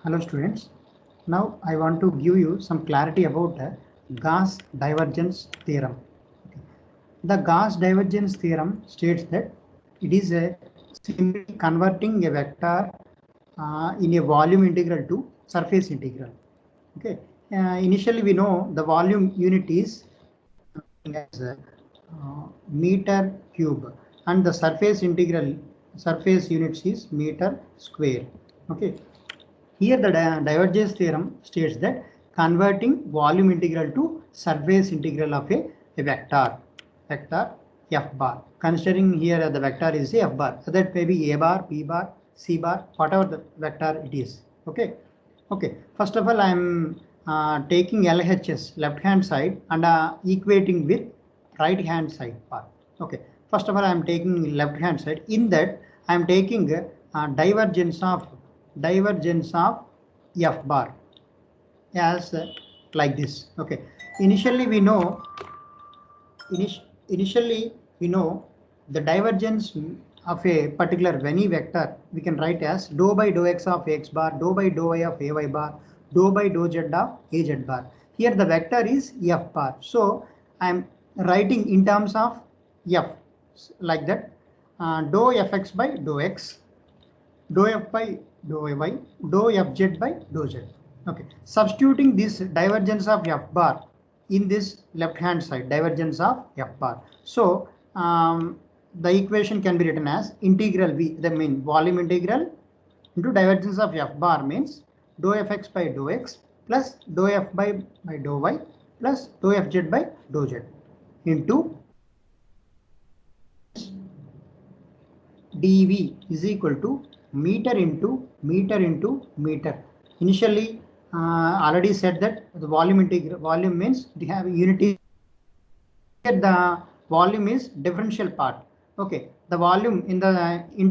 Hello students. Now I want to give you some clarity about Gauss divergence theorem. The Gauss divergence theorem states that it is simply converting a vector in a volume integral to surface integral. Okay. Initially we know the volume unit is as meter cube and the surface units is meter square. Okay. Here the divergence theorem states that converting volume integral to surface integral of a vector f bar. Considering here the vector is a f bar, so that may be a bar, b bar, c bar, whatever the vector it is. Okay. Okay. First of all, I am taking LHS left hand side and equating with right hand side part. Okay. First of all, I am taking left hand side. In that, I am taking divergence of f bar as like this. Okay. Initially we know initially we know the divergence of a particular any vector we can write as dou by dou x of x bar, dou by dou y of ay bar, dou by dou z of az bar. Here the vector is f bar. So I am writing in terms of f like that, dou fx by dou x, dou f by dou y, dou fz by dou z. Okay, substituting this divergence of f bar in this left hand side, divergence of f bar. So the equation can be written as integral v, the mean volume integral into divergence of f bar means dou fx by dou x plus dou f by dou y plus dou fz by dou z into dV is equal to meter into meter into meter. Initially already said that the volume means we have unity. Here the volume is differential part. Okay, the volume in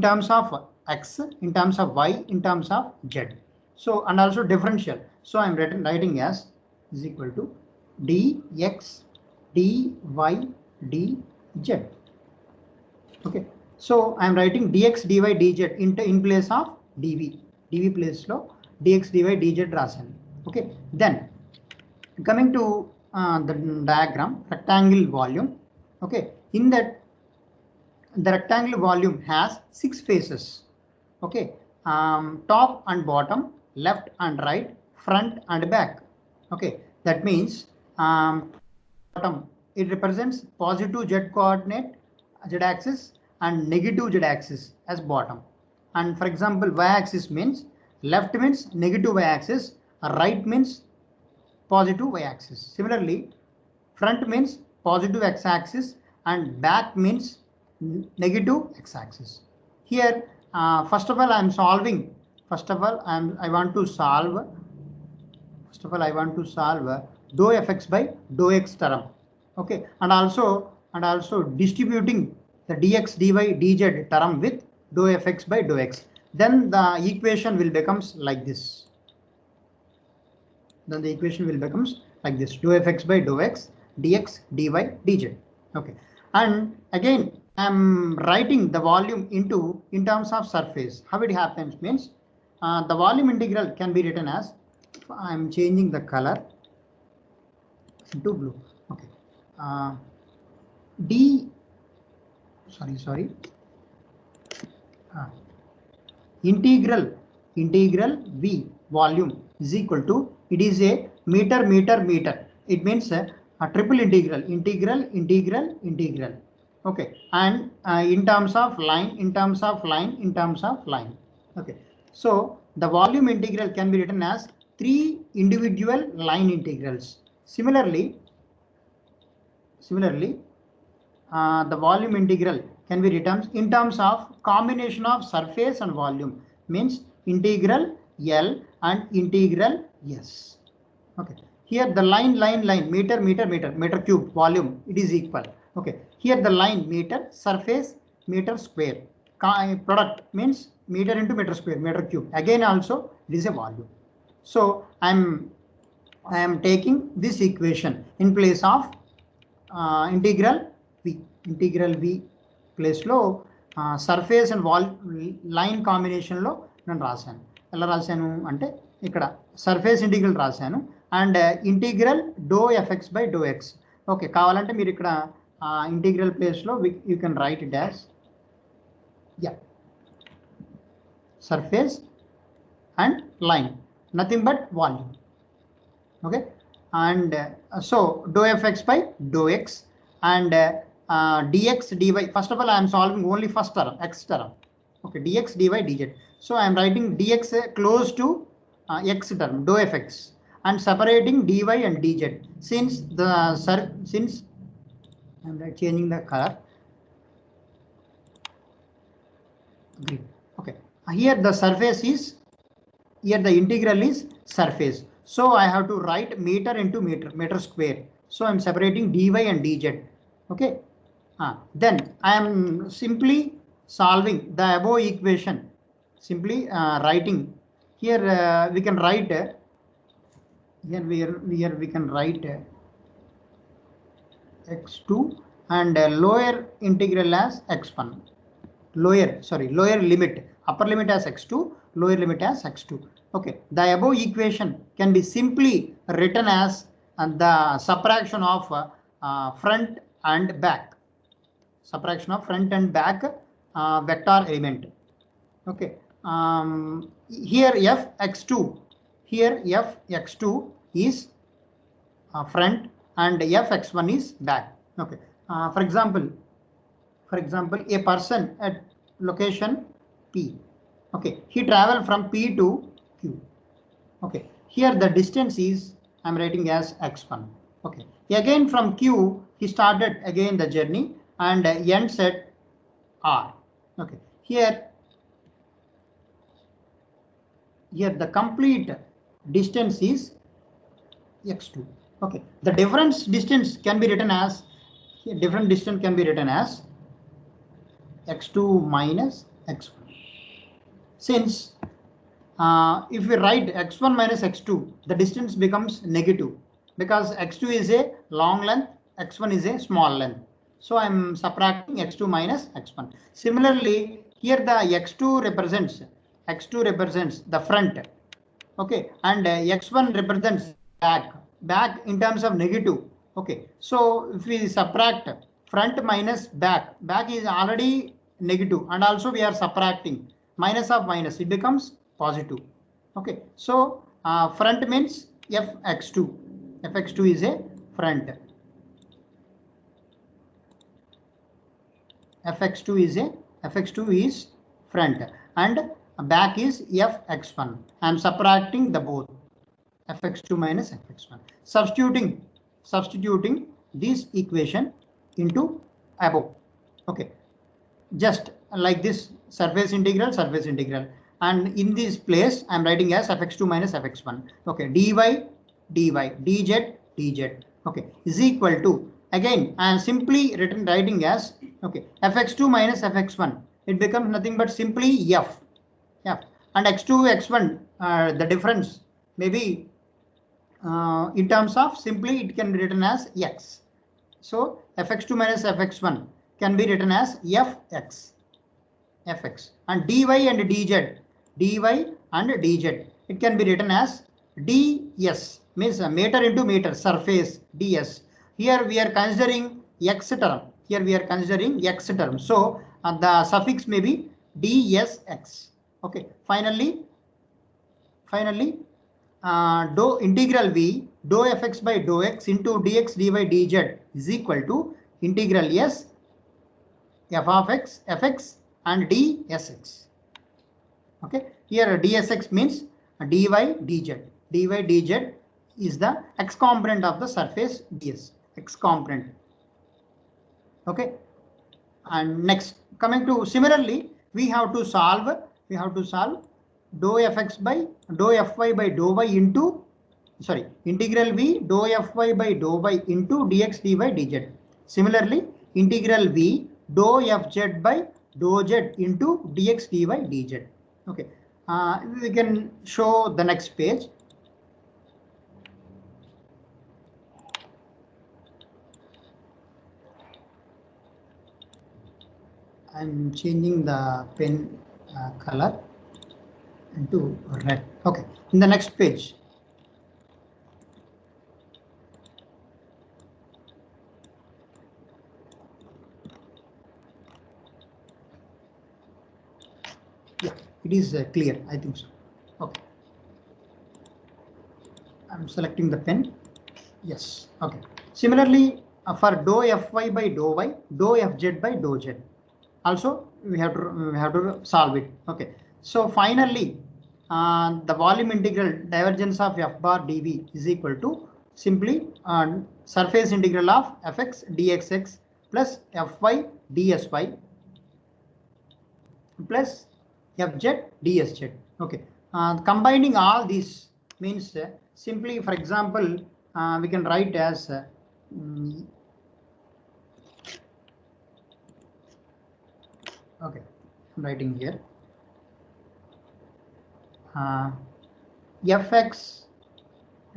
terms of x, in terms of y, in terms of z. So and also differential. So I am writing as is equal to dx dy dz. Okay. So I am writing dx dy dz in place of dv place lo dx dy dz rasan. Okay. Then coming to the diagram, rectangle volume. Okay. In that the rectangle volume has 6 faces. Okay. Top and bottom, left and right, front and back. Okay. That means bottom it represents positive z coordinate z axis and negative z axis as bottom. And for example, y axis means left means negative y axis, right means positive y axis. Similarly, front means positive x axis and back means negative x axis. Here first of all I am solving, I want to solve dou fx by dou x term. Okay, and also distributing the dx dy dz term with dou fx by dou x. Then the equation will becomes like this. Then the equation will becomes like this: dou fx by dou x dx dy dz. Okay, and again I am writing the volume in terms of surface. How it happens means the volume integral can be written as, I am changing the color into blue. Okay, integral v volume is equal to, it is a meter. It means a triple integral. Okay, and in terms of line. Okay, so the volume integral can be written as 3 individual line integrals. Similarly, the volume integral can be written in terms of combination of surface and volume, means integral L and integral S. Okay, here the line meter cube volume, it is equal. Okay, here the line meter, surface meter square, product means meter into meter square, meter cube, again also it is a volume. So I am taking this equation in place of integral v place lo surface and line combination lo nan rasan. ఎలా రాశాను అంటే ఇక్కడ surface integral రాశాను and integral do FX by do X. Okay, కావాలంటే మీరు ఇక్కడ integral ప్లేస్లో you can write dash యా surface and line, nothing but volume. Okay, and so dou fx by dou x and dx dy. First of all, I am solving only first term, x term. Okay, dx dy dz. So I am writing dx close to x term dou fx and separating dy and dz. Since I am changing the color green. Okay, here the surface is, here the integral is surface. So I have to write meter into meter square. So I am separating dy and dz. Okay. Then I am simply solving the above equation. Simply writing here. We can write here we can write x2 and lower integral as x1. Lower limit, upper limit as x2, lower limit as x2. Okay, the above equation can be simply written as the subtraction of front and back. Subtraction of front and back vector element. Okay, here fx2, here fx2 is front and fx1 is back. Okay, for example, a person at location P. Okay, he traveled from P to Q. Okay, here the distance is, I am writing as x1. Okay, again from Q he started again the journey and ends at R. Okay, here the complete distance is x2. Okay, the difference distance can be written as, x2 minus x1. Since if we write x1 minus x2, the distance becomes negative because x2 is a long length, x1 is a small length. So I am subtracting x2 minus x1. Similarly, here the x2 represents the front. Okay, and x1 represents back in terms of negative. Okay, so if we subtract front minus back is already negative, and also we are subtracting minus of minus, it becomes positive. Okay, so front means fx2 is a front, fx2 is front and back is fx1. I am subtracting the both, fx2 minus fx1, substituting this equation into above. Okay, just like this, surface integral, and in this place I am writing as fx2 minus fx1. Okay, dy dz. Okay, is equal to, again I am simply writing as, okay, fx2 minus fx1, it becomes nothing but simply f, and x2 x1 the difference maybe in terms of, simply it can be written as x. So fx2 minus fx1 can be written as fx, and dy and dz, it can be written as ds, means meter into meter, surface ds. Here we are considering x term, so the suffix may be dsx. Okay, finally integral v dou fx by dou x into dx dy dz is equal to integral s f of x fx and dsx. Okay, here dsx means dy dz is the x component of the surface ds, x component. Okay, and next, coming to, similarly we have to solve dou fx by dou fy by dou y into, integral v dou fy by dou y into dx dy dz. Similarly, integral v dou fz by dou z into dx dy dz. Okay, we can show the next page. I'm changing the pen color into red. Okay, in the next page. Yeah, it is clear, I think so. Okay, I'm selecting the pen. Yes, okay. Similarly, for dou fy by dou y, dou fz by dou z. Also, we have to solve it. Okay. So finally, the volume integral divergence of f bar dv is equal to simply surface integral of fx dxx plus fy dsy plus fz dsz. Okay. Combining all these means simply, for example, we can write as okay, I'm writing here fx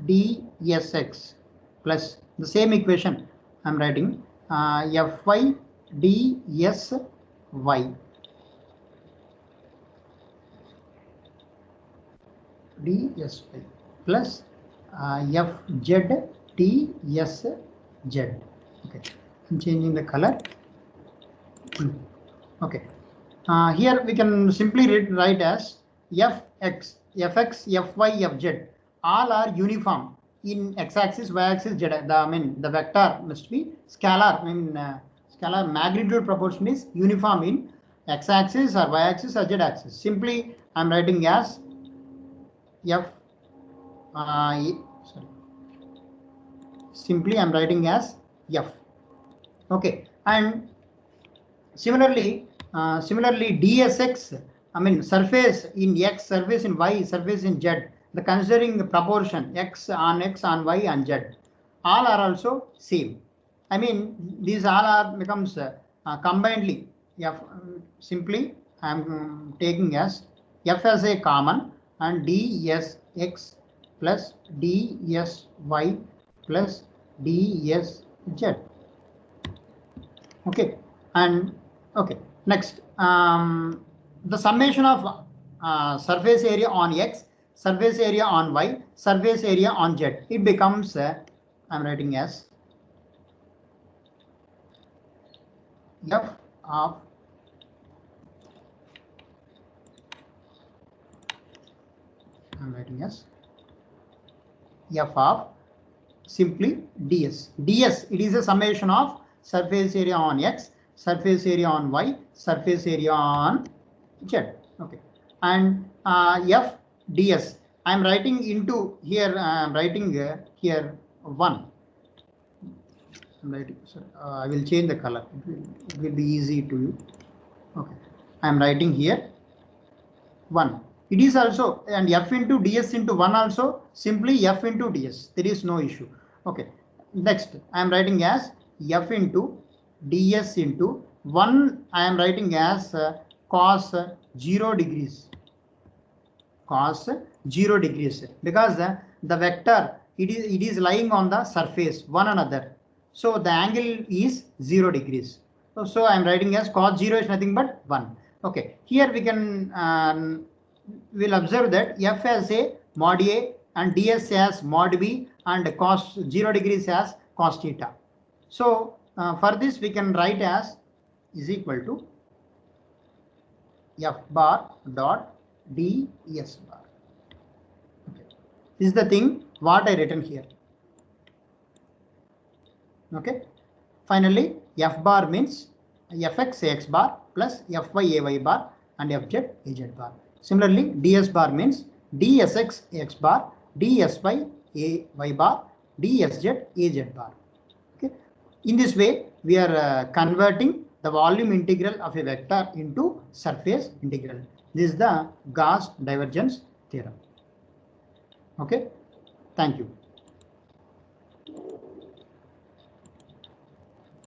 dsx plus the same equation I'm writing fy dsy dsy plus fz dsz. Okay, I'm changing the color. Okay, here we can simply write as fx, fy, fz all are uniform in x-axis, y-axis, z. The vector must be scalar. Scalar magnitude proportion is uniform in x-axis or y-axis or z-axis. Simply, I'm writing as simply I'm writing as f. Okay, and similarly, dsx, surface in x, surface in y, surface in z. The considering the proportion x, on y, on z, all are also same. These all are becomes combinedly. Simply I'm taking as f as a common and dsx plus dsy plus dsz. Okay, and okay, next the summation of surface area on x, surface area on y, surface area on z, it becomes I'm writing as f of f of simply ds. It is a summation of surface area on x, surface area on y, surface area on z. Okay, and f ds I am writing into here. I am writing here 1. I will change the color. It will be easy to you. Okay, I am writing here 1. It is also, and f into ds into 1 also simply f into ds. There is no issue. Okay, next I am writing as f into ds into 1. I am writing as cos 0 degrees. Cos 0 degrees because the vector it is lying on the surface one another. So the angle is 0 degrees. So I am writing as cos 0 is nothing but 1. Okay, here we can we'll observe that f as a mod a and ds as mod b and cos 0 degrees as cos theta. So for this we can write as is equal to f bar dot ds bar. Okay, this is the thing what I written here. Okay, finally f bar means fx ax bar plus fy ay bar and fz az bar. Similarly, ds bar means dsx ax bar, dsy ay bar, dsz az bar. Okay, in this way we are converting the volume integral of a vector into surface integral. This is the Gauss divergence theorem. Okay, thank you.